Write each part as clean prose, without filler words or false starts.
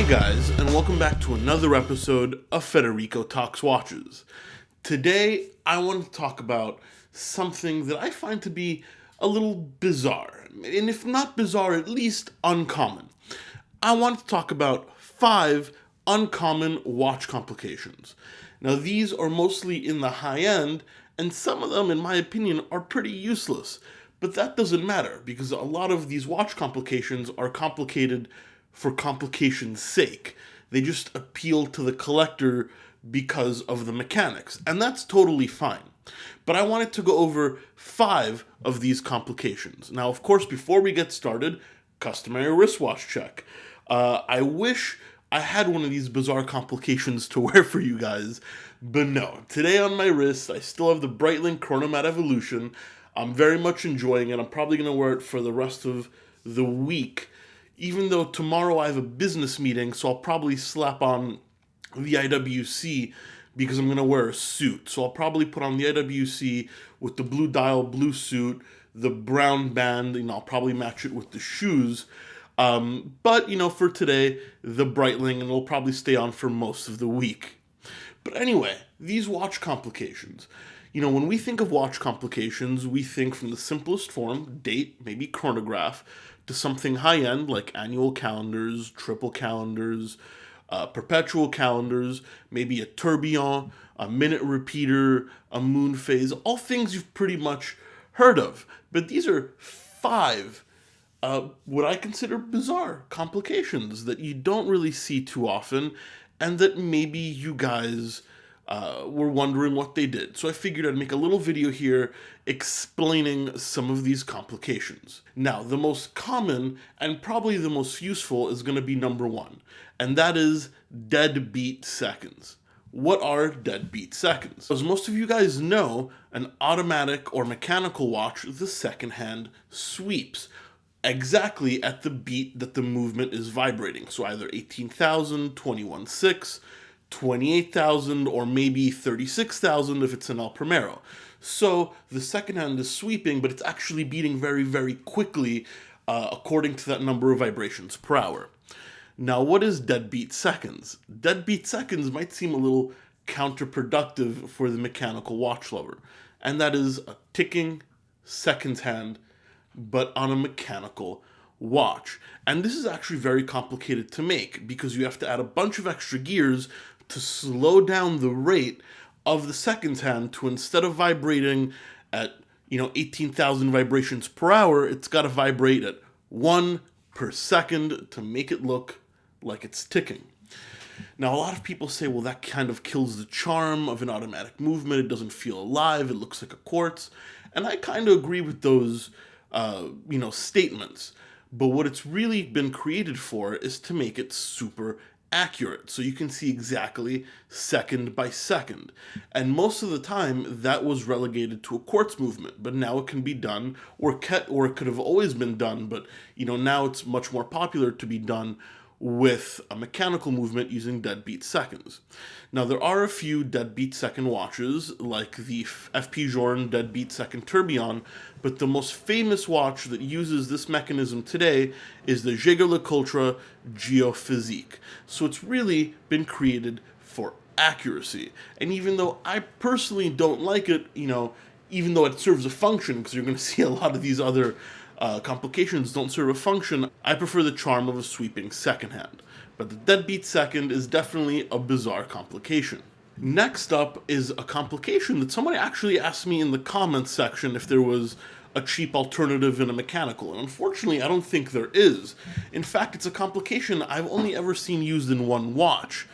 guys, and welcome back to another episode of Federico Talks Watches. Today, I want to talk about something that I find to be a little bizarre, and if not bizarre, at least uncommon. I want to talk about 5 uncommon watch complications. Now, these are mostly in the high end, and some of them, in my opinion, are pretty useless. But that doesn't matter, because a lot of these watch complications are complicated for complication's sake. They just appeal to the collector because of the mechanics, and that's totally fine. But I wanted to go over 5 of these complications. Now, of course, before we get started, customary wristwatch check. I wish I had one of these bizarre complications to wear for you guys, but no. Today on my wrist, I still have the Breitling Chronomat Evolution. I'm very much enjoying it. I'm probably going to wear it for the rest of the week, even though tomorrow I have a business meeting, so I'll probably slap on the IWC because I'm going to wear a suit. So I'll probably put on the IWC with the blue dial, blue suit, the brown band, I'll probably match it with the shoes. But, for today, the Breitling, and it'll probably stay on for most of the week. But anyway, these watch complications. When we think of watch complications, we think from the simplest form, date, maybe chronograph, to something high-end like annual calendars, triple calendars, perpetual calendars, maybe a tourbillon, a minute repeater, a moon phase, all things you've pretty much heard of. But these are 5 what I consider bizarre complications that you don't really see too often, and that maybe you guys were wondering what they did. So I figured I'd make a little video here explaining some of these complications. Now, the most common and probably the most useful is going to be number 1, and that is deadbeat seconds. What are deadbeat seconds? As most of you guys know, an automatic or mechanical watch, the second hand sweeps exactly at the beat that the movement is vibrating. So either 18,000, 21.6, 28,000, or maybe 36,000 if it's an El Primero. So the second hand is sweeping, but it's actually beating very, very quickly according to that number of vibrations per hour. Now, what is deadbeat seconds? Deadbeat seconds might seem a little counterproductive for the mechanical watch lover, and that is a ticking seconds hand, but on a mechanical watch. And this is actually very complicated to make because you have to add a bunch of extra gears to slow down the rate of the seconds hand to, instead of vibrating at 18,000 vibrations per hour, it's got to vibrate at 1 per second to make it look like it's ticking. Now, a lot of people say, well, that kind of kills the charm of an automatic movement. It doesn't feel alive. It looks like a quartz. And I kind of agree with those statements. But what it's really been created for is to make it super accurate, so you can see exactly second by second. And most of the time, that was relegated to a quartz movement, but now it can be done, or it could have always been done, but now it's much more popular to be done with a mechanical movement using deadbeat seconds. Now, there are a few deadbeat second watches, like the FP Journe Deadbeat Second Tourbillon, but the most famous watch that uses this mechanism today is the Jaeger Lecoultre Geophysique. So it's really been created for accuracy. And even though I personally don't like it, even though it serves a function, because you're going to see a lot of these other complications don't serve a function, I prefer the charm of a sweeping second hand. But the deadbeat second is definitely a bizarre complication. Next up is a complication that somebody actually asked me in the comments section if there was a cheap alternative in a mechanical, and unfortunately I don't think there is. In fact, it's a complication I've only ever seen used in one watch.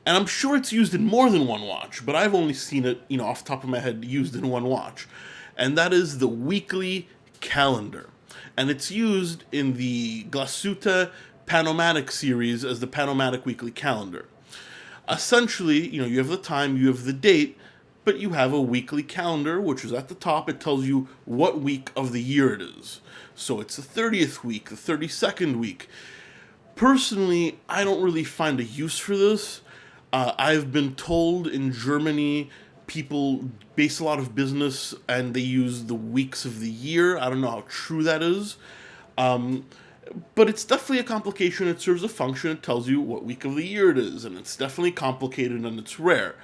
And I'm sure it's used in more than one watch, but I've only seen it, off the top of my head, used in one watch. And that is the weekly calendar. And it's used in the Glashutte Panomatic series as the Panomatic Weekly Calendar. Essentially, you have the time, you have the date, but you have a weekly calendar, which is at the top. It tells you what week of the year it is. So it's the 30th week, the 32nd week. Personally, I don't really find a use for this. I've been told in Germany people base a lot of business and they use the weeks of the year. I don't know how true that is. But it's definitely a complication. It serves a function. It tells you what week of the year it is, and it's definitely complicated and it's rare.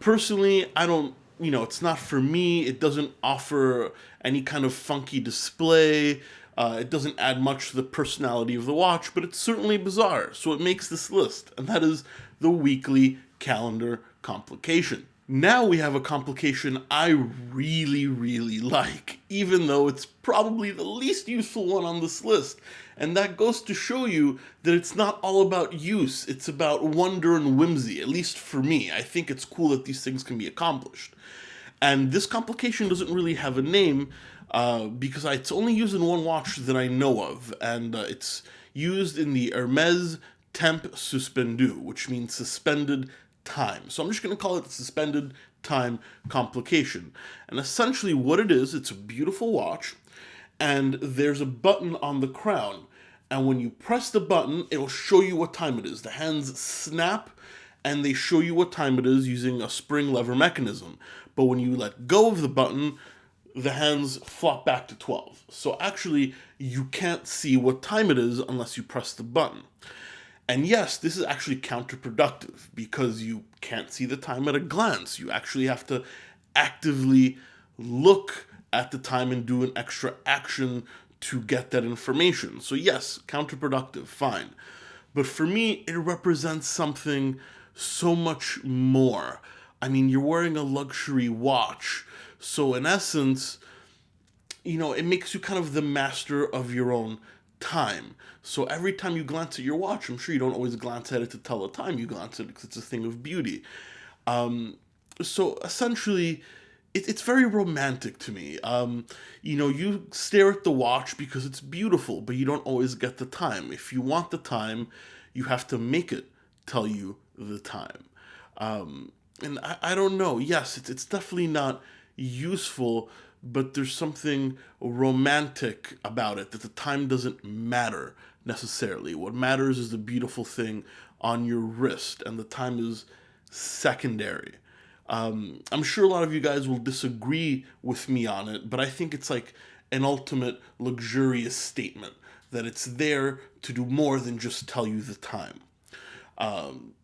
Personally, I don't, it's not for me. It doesn't offer any kind of funky display. It doesn't add much to the personality of the watch, but it's certainly bizarre. So it makes this list, and that is the weekly calendar complication. Now we have a complication I really, really like, even though it's probably the least useful one on this list. And that goes to show you that it's not all about use, it's about wonder and whimsy, at least for me. I think it's cool that these things can be accomplished. And this complication doesn't really have a name because it's only used in one watch that I know of, and it's used in the Hermes Temp Suspendu, which means suspended time. So I'm just going to call it the suspended time complication. And essentially what it is, it's a beautiful watch, and there's a button on the crown. And when you press the button, it'll show you what time it is. The hands snap, and they show you what time it is using a spring lever mechanism. But when you let go of the button, the hands flop back to 12. So actually, you can't see what time it is unless you press the button. And yes, this is actually counterproductive because you can't see the time at a glance. You actually have to actively look at the time and do an extra action to get that information. So yes, counterproductive, fine. But for me, it represents something so much more. I mean, you're wearing a luxury watch. So in essence, it makes you kind of the master of your own time. So every time you glance at your watch, I'm sure you don't always glance at it to tell the time, you glance at it because it's a thing of beauty. So essentially, it's very romantic to me. You stare at the watch because it's beautiful, but you don't always get the time. If you want the time, you have to make it tell you the time. And I don't know. Yes, it's definitely not useful, but there's something romantic about it, that the time doesn't matter necessarily. What matters is the beautiful thing on your wrist, and the time is secondary. I'm sure a lot of you guys will disagree with me on it, but I think it's like an ultimate luxurious statement, that it's there to do more than just tell you the time.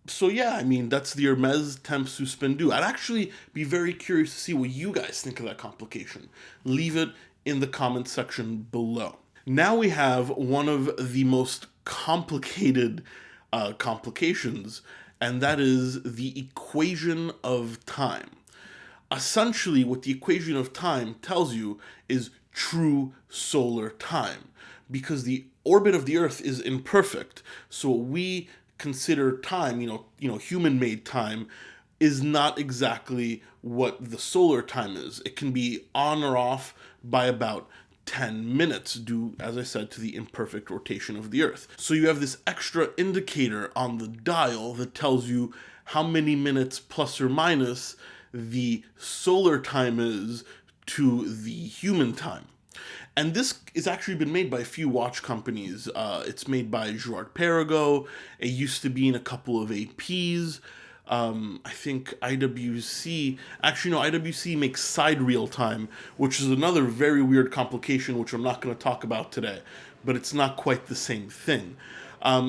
So yeah, I mean, that's the Hermes Temp Suspendu. I'd actually be very curious to see what you guys think of that complication. Leave it in the comment section below. Now we have one of the most complicated complications, and that is the equation of time. Essentially, what the equation of time tells you is true solar time, because the orbit of the Earth is imperfect. So we consider time, human-made time, is not exactly what the solar time is. It can be on or off by about 10 minutes due, as I said, to the imperfect rotation of the Earth. So you have this extra indicator on the dial that tells you how many minutes plus or minus the solar time is to the human time. And this has actually been made by a few watch companies. It's made by Girard-Perregaux. It used to be in a couple of APs. I think IWC... Actually, no, IWC makes sidereal time, which is another very weird complication, which I'm not going to talk about today. But it's not quite the same thing.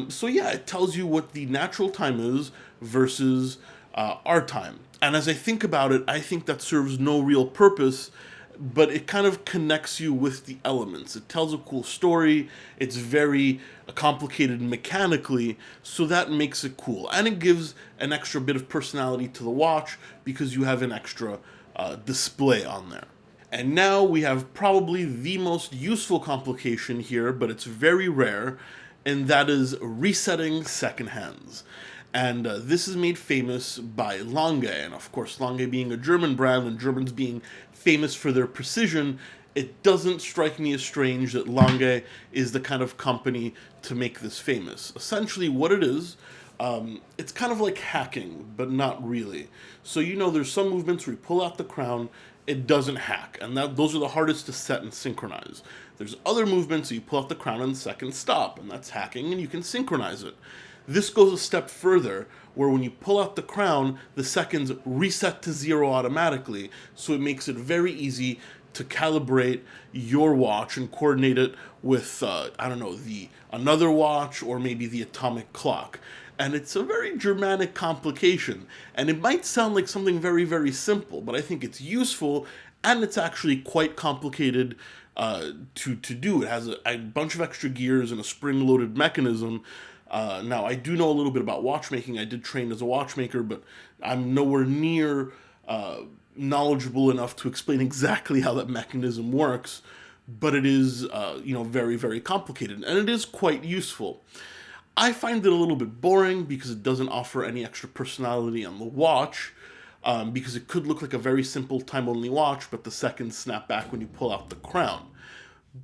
So yeah, it tells you what the natural time is versus our time. And as I think about it, I think that serves no real purpose, but it kind of connects you with the elements. It tells a cool story. It's very complicated mechanically, so that makes it cool. And it gives an extra bit of personality to the watch because you have an extra display on there. And now we have probably the most useful complication here, but it's very rare, and that is resetting second hands. And this is made famous by Lange, and of course Lange being a German brand and Germans being famous for their precision, it doesn't strike me as strange that Lange is the kind of company to make this famous. Essentially what it is, it's kind of like hacking, but not really. So there's some movements where you pull out the crown, it doesn't hack, and those are the hardest to set and synchronize. There's other movements where you pull out the crown and second stop, and that's hacking, and you can synchronize it. This goes a step further, where when you pull out the crown, the seconds reset to 0 automatically, so it makes it very easy to calibrate your watch and coordinate it with, I don't know, another watch or maybe the atomic clock. And it's a very Germanic complication. And it might sound like something very, very simple, but I think it's useful, and it's actually quite complicated to do. It has a bunch of extra gears and a spring-loaded mechanism. Now, I do know a little bit about watchmaking. I did train as a watchmaker, but I'm nowhere near knowledgeable enough to explain exactly how that mechanism works. But it is, very, very complicated, and it is quite useful. I find it a little bit boring because it doesn't offer any extra personality on the watch, because it could look like a very simple time-only watch, but the seconds snap back when you pull out the crown.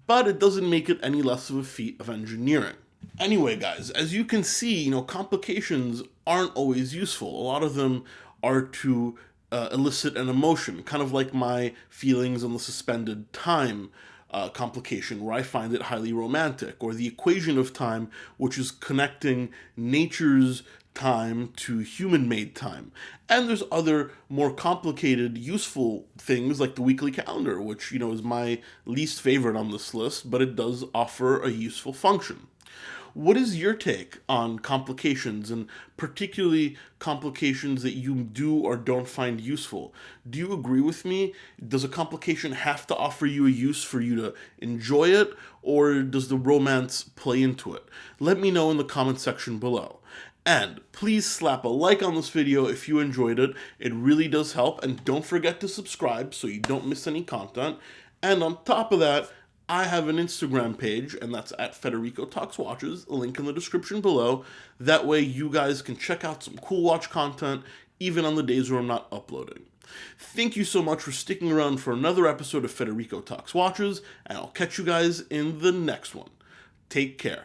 But it doesn't make it any less of a feat of engineering. Anyway, guys, as you can see, complications aren't always useful. A lot of them are to elicit an emotion, kind of like my feelings on the suspended time complication, where I find it highly romantic, or the equation of time, which is connecting nature's time to human-made time. And there's other more complicated, useful things like the weekly calendar, which, is my least favorite on this list, but it does offer a useful function. What is your take on complications, and particularly complications that you do or don't find useful? Do you agree with me? Does a complication have to offer you a use for you to enjoy it, or does the romance play into it? Let me know in the comment section below. And please slap a like on this video if you enjoyed it. It really does help, and don't forget to subscribe so you don't miss any content. And on top of that, I have an Instagram page, and that's at Federico Talks Watches, a link in the description below. That way you guys can check out some cool watch content, even on the days where I'm not uploading. Thank you so much for sticking around for another episode of Federico Talks Watches, and I'll catch you guys in the next one. Take care.